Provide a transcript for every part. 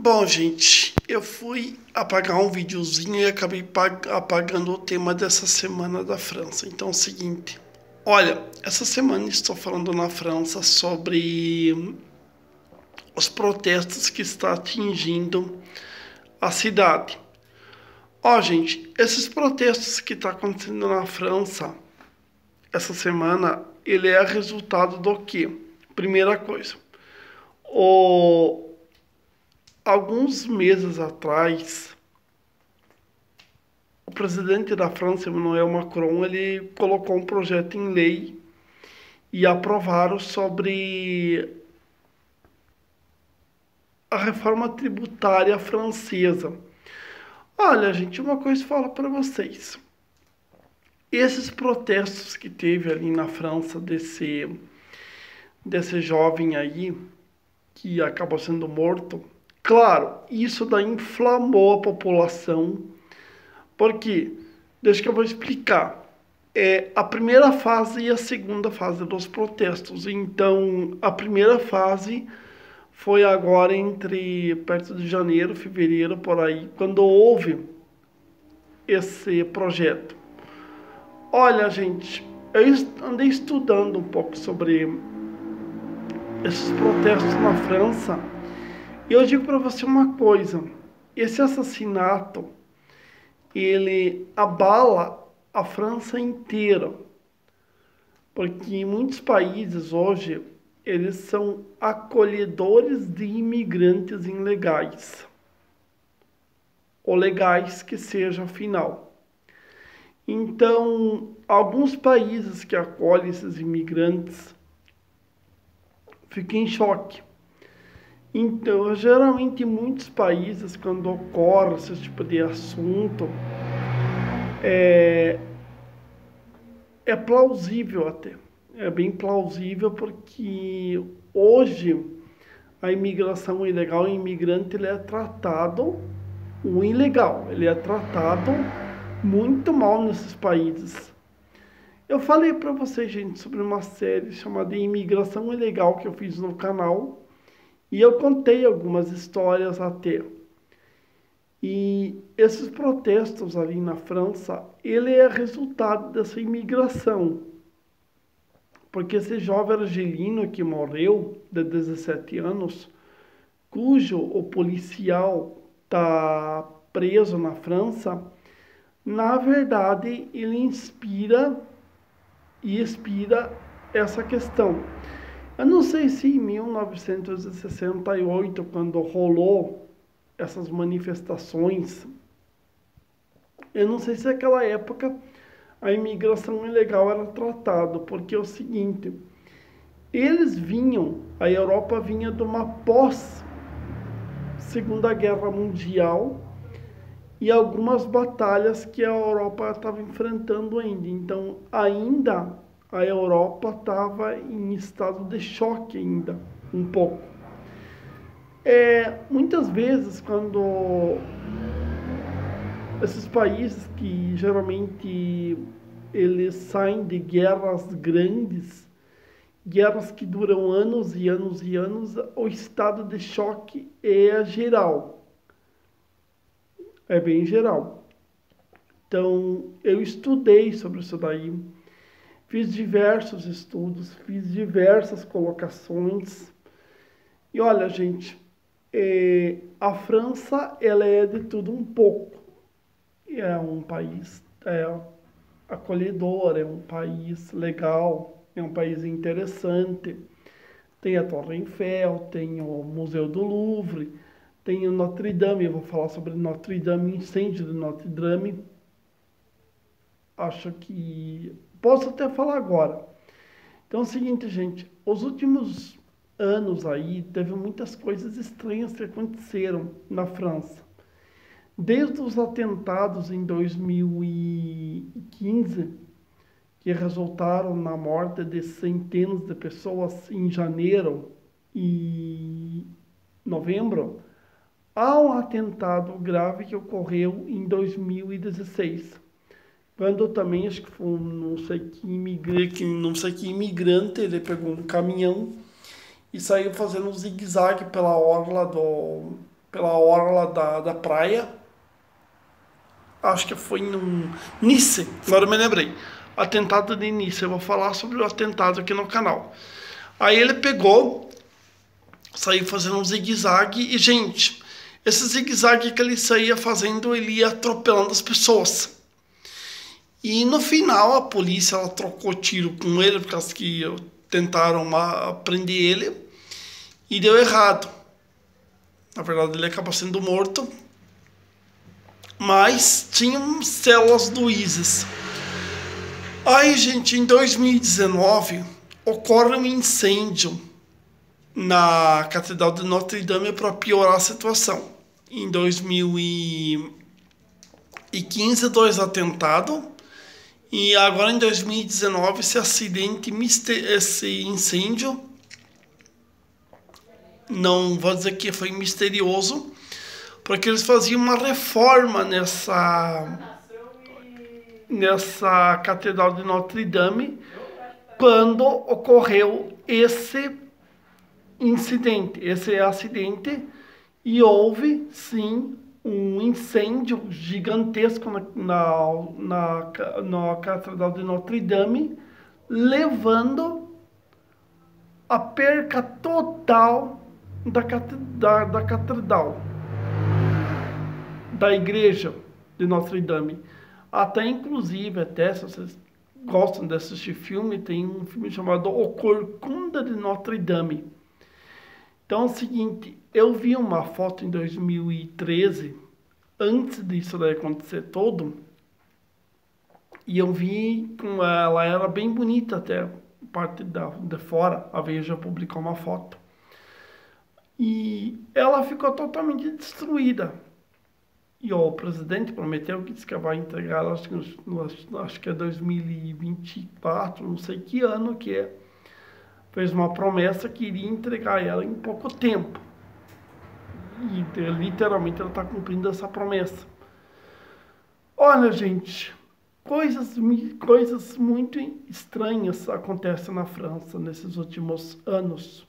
Bom, gente, eu fui apagar um videozinho e acabei apagando o tema dessa semana da França. Então é o seguinte, olha, essa semana estou falando na França sobre os protestos que está atingindo a cidade. Ó, gente, esses protestos que está acontecendo na França essa semana, ele é resultado do quê? Primeira coisa, o alguns meses atrás, o presidente da França, Emmanuel Macron, ele colocou um projeto em lei e aprovaram sobre a reforma tributária francesa. Olha, gente, uma coisa eu falo para vocês. Esses protestos que teve ali na França desse jovem aí que acabou sendo morto, claro, isso daí inflamou a população. Porque, deixa que eu vou explicar. É a primeira fase e a segunda fase dos protestos. Então, a primeira fase foi agora entre perto de janeiro, fevereiro, por aí, quando houve esse projeto. Olha, gente, eu andei estudando um pouco sobre esses protestos na França e eu digo para você uma coisa: esse assassinato ele abala a França inteira, porque em muitos países hoje eles são acolhedores de imigrantes ilegais, ou legais que seja afinal. Então, alguns países que acolhem esses imigrantes ficam em choque. Então, geralmente, em muitos países, quando ocorre esse tipo de assunto, é plausível até. É bem plausível porque hoje a imigração ilegal, o imigrante, ele é tratado, o ilegal, ele é tratado muito mal nesses países. Eu falei para vocês, gente, sobre uma série chamada Imigração Ilegal que eu fiz no canal e eu contei algumas histórias até. E esses protestos ali na França, ele é resultado dessa imigração. Porque esse jovem argelino que morreu, de 17 anos, cujo o policial está preso na França, na verdade ele inspira e expira essa questão. Eu não sei se em 1968, quando rolou essas manifestações, eu não sei se naquela época a imigração ilegal era tratada, porque é o seguinte, eles vinham, a Europa vinha de uma pós Segunda Guerra Mundial e algumas batalhas que a Europa estava enfrentando ainda. Então, ainda a Europa estava em estado de choque ainda, um pouco. Muitas vezes, quando esses países que geralmente eles saem de guerras grandes, guerras que duram anos e anos e anos, o estado de choque é geral, é bem geral. Então, eu estudei sobre isso daí, fiz diversos estudos, fiz diversas colocações. E olha, gente, a França, ela é de tudo um pouco. É um país acolhedor, é um país legal, é um país interessante. Tem a Torre Eiffel, tem o Museu do Louvre, tem o Notre Dame. Eu vou falar sobre Notre Dame, incêndio de Notre Dame. Acho que posso até falar agora. Então é o seguinte, gente, os últimos anos aí teve muitas coisas estranhas que aconteceram na França. Desde os atentados em 2015, que resultaram na morte de centenas de pessoas em janeiro e novembro, há um atentado grave que ocorreu em 2016, quando também acho que foi não sei que imigrante, ele pegou um caminhão e saiu fazendo um zigue-zague pela orla pela orla da praia. Acho que foi em Nice, agora eu me lembrei. Atentado de Nice, eu vou falar sobre o atentado aqui no canal. Aí ele pegou, saiu fazendo um zigue-zague e, gente, esse zigue-zague que ele saía fazendo, ele ia atropelando as pessoas. E no final a polícia ela trocou tiro com ele, por causa que tentaram prender ele e deu errado. Na verdade ele acabou sendo morto, mas tinham células do ISIS. Aí, gente, em 2019 ocorre um incêndio na Catedral de Notre Dame para piorar a situação. Em 2015, 2 atentados. E agora em 2019, esse incêndio, não vou dizer que foi misterioso, porque eles faziam uma reforma nessa Catedral de Notre Dame quando ocorreu esse incidente, esse acidente, e houve sim um incêndio gigantesco na Catedral de Notre Dame, levando a perca total da catedral, da igreja de Notre Dame. Até inclusive, até se vocês gostam de assistir filme, tem um filme chamado O Corcunda de Notre Dame. Então é o seguinte, eu vi uma foto em 2013, antes disso daí acontecer todo, e eu vi com ela era bem bonita até, parte de fora, a Veja publicou uma foto. E ela ficou totalmente destruída. E o presidente prometeu que disse que vai entregar, acho que é 2024, não sei que ano que é. Fez uma promessa que iria entregar ela em pouco tempo. E literalmente ela está cumprindo essa promessa. Olha, gente, coisas muito estranhas acontecem na França nesses últimos anos.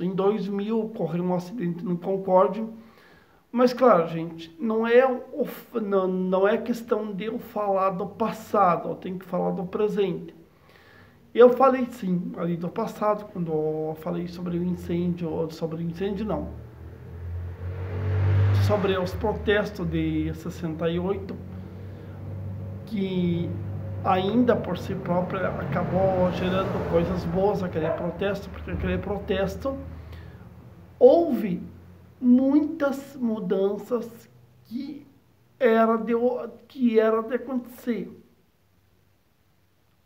Em 2000 ocorreu um acidente no Concorde. Mas claro, gente, não é questão de eu falar do passado, eu tenho que falar do presente. Eu falei sim, ali do passado, quando eu falei sobre o incêndio, não, sobre os protestos de 68, que ainda por si própria acabou gerando coisas boas aquele protesto, porque aquele protesto houve muitas mudanças que era de acontecer.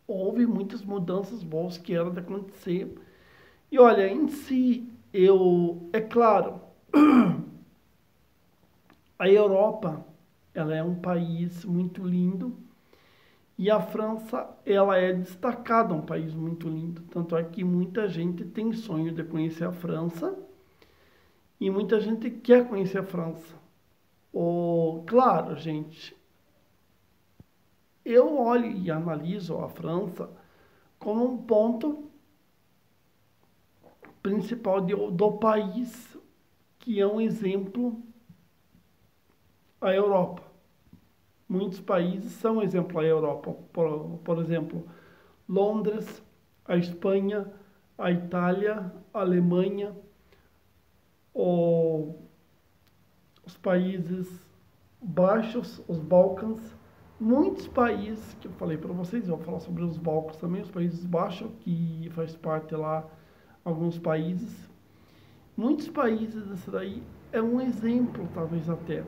Houve muitas mudanças boas que eram de acontecer. E olha, em si, é claro, a Europa, ela é um país muito lindo, e a França, ela é destacada, um país muito lindo. Tanto é que muita gente tem sonho de conhecer a França, e muita gente quer conhecer a França. Claro, gente, eu olho e analiso a França como um ponto principal do país, que é um exemplo à Europa. Muitos países são exemplo à Europa. Por exemplo, Londres, a Espanha, a Itália, a Alemanha, os países baixos, os Balcãs, muitos países que eu falei para vocês, eu vou falar sobre os Balcãs também, os países baixos, que faz parte lá, alguns países. Muitos países, isso daí é um exemplo, talvez até,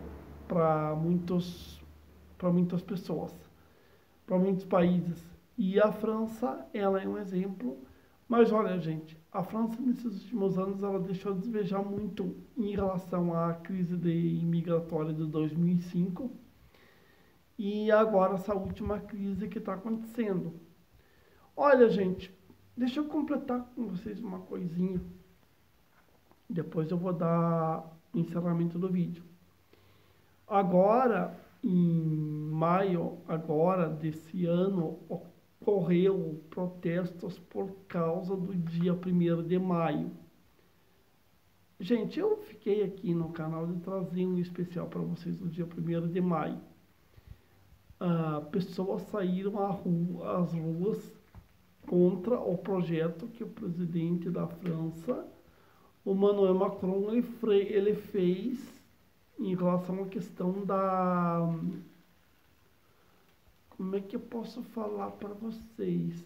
para muitas pessoas, para muitos países. E a França, ela é um exemplo. Mas olha, gente, a França nesses últimos anos ela deixou de desejar muito em relação à crise imigratória de 2005 e agora essa última crise que está acontecendo. Olha, gente, deixa eu completar com vocês uma coisinha. Depois eu vou dar o encerramento do vídeo. Agora, em maio desse ano, ocorreu protestos por causa do dia 1º de maio. Gente, eu fiquei aqui no canal de trazer um especial para vocês no dia 1º de maio. Pessoas saíram às ruas contra o projeto que o presidente da França, o Emmanuel Macron, ele fez em relação à questão da... Como é que eu posso falar para vocês?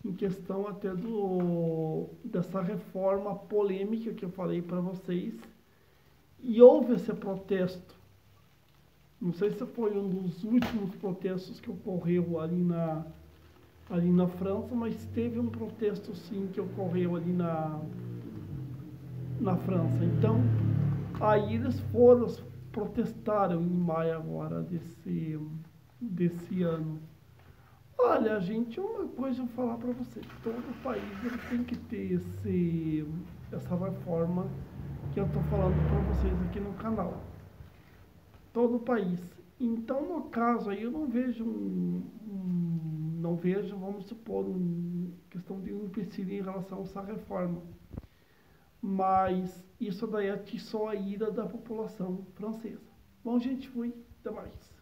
Em questão até dessa reforma polêmica que eu falei para vocês. E houve esse protesto. Não sei se foi um dos últimos protestos que ocorreu ali na França, mas teve um protesto sim que ocorreu ali na França. Então, aí eles protestaram em maio agora desse ano. Olha, gente, uma coisa eu vou falar para vocês. Todo país ele tem que ter essa reforma que eu estou falando para vocês aqui no canal. Todo país. Então, no caso aí, eu não vejo não vejo, vamos supor, questão de um empecilho em relação a essa reforma. Mas isso daí atiçou a ira da população francesa. Bom, gente, fui. Até mais.